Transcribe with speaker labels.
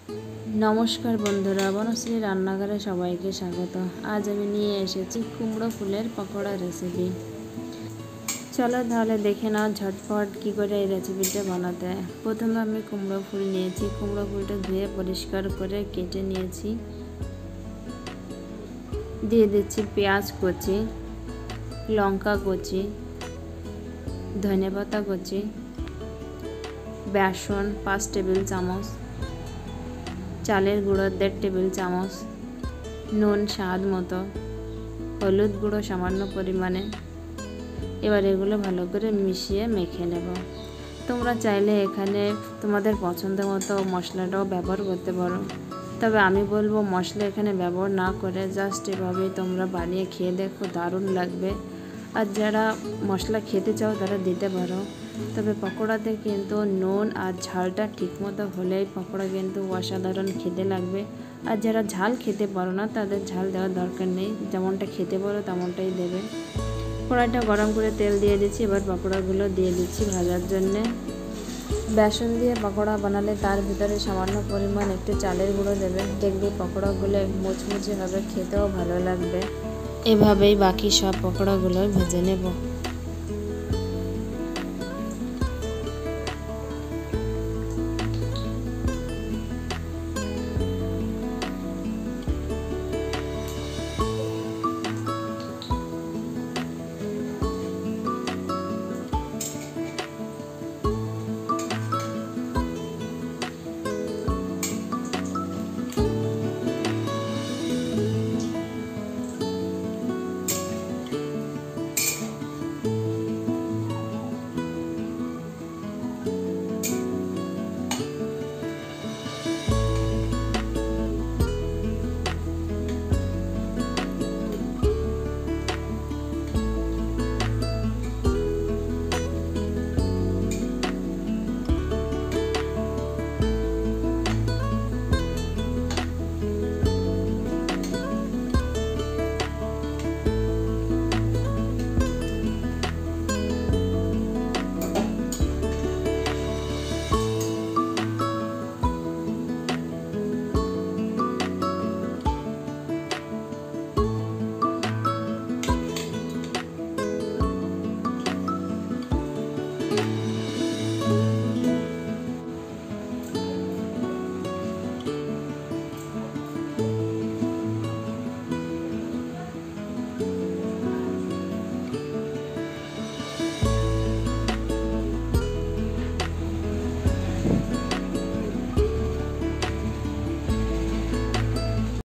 Speaker 1: নমস্কার বন্ধুরা, বনশ্রী রান্নাঘরে সবাইকে স্বাগত। আজ আমি নিয়ে এসেছি কুমড়ো ফুলের পকোড়া রেসিপি। চলো তাহলে দেখে নাও ঝটপট কী করে এই রেসিপিটা বানাতে হয়। প্রথমে আমি কুমড়ো ফুল নিয়েছি। কুমড়ো ফুলটা ধুয়ে পরিষ্কার করে কেটে নিয়েছি। দিয়ে দিচ্ছি পেঁয়াজ কুচি, লঙ্কা কুচি, ধনেপাতা কুচি, বেসন 5 টেবিল চামচ, চালের গুঁড়ো 1.5 টেবিল চামচ, নুন স্বাদ মতো, হলুদ গুঁড়ো সামান্য পরিমাণে। এবার এগুলো ভালো করে মিশিয়ে মেখে নেব। তোমরা চাইলে এখানে তোমাদের পছন্দ মতো মশলাটাও ব্যবহার করতে পারো, তবে আমি বলবো মশলা এখানে ব্যবহার না করে জাস্ট এভাবেই তোমরা বানিয়ে খেয়ে দেখো, দারুণ লাগবে। আর যারা মশলা খেতে চাও তারা দিতে পারো, তবে পকোড়াতে কিন্তু নুন আর ঝালটা ঠিকমতো হলেই পকোড়া কিন্তু অসাধারণ খেতে লাগবে। আর যারা ঝাল খেতে পারো না তাদের ঝাল দেওয়ার দরকার নেই, যেমনটা খেতে পারো তেমনটাই দেবে। কড়াইটা গরম করে তেল দিয়ে দিচ্ছি। এবার পকোড়াগুলো দিয়ে দিচ্ছি ভাজার জন্যে। বেসন দিয়ে পকোড়া বানালে তার ভিতরে সামান্য পরিমাণ একটু চালের গুঁড়ো দেবে, দেখবে পকোড়াগুলো মুচমুচে হবে, খেতেও ভালো লাগবে। এভাবেই বাকি সব পকোড়াগুলো ভেজে নেব।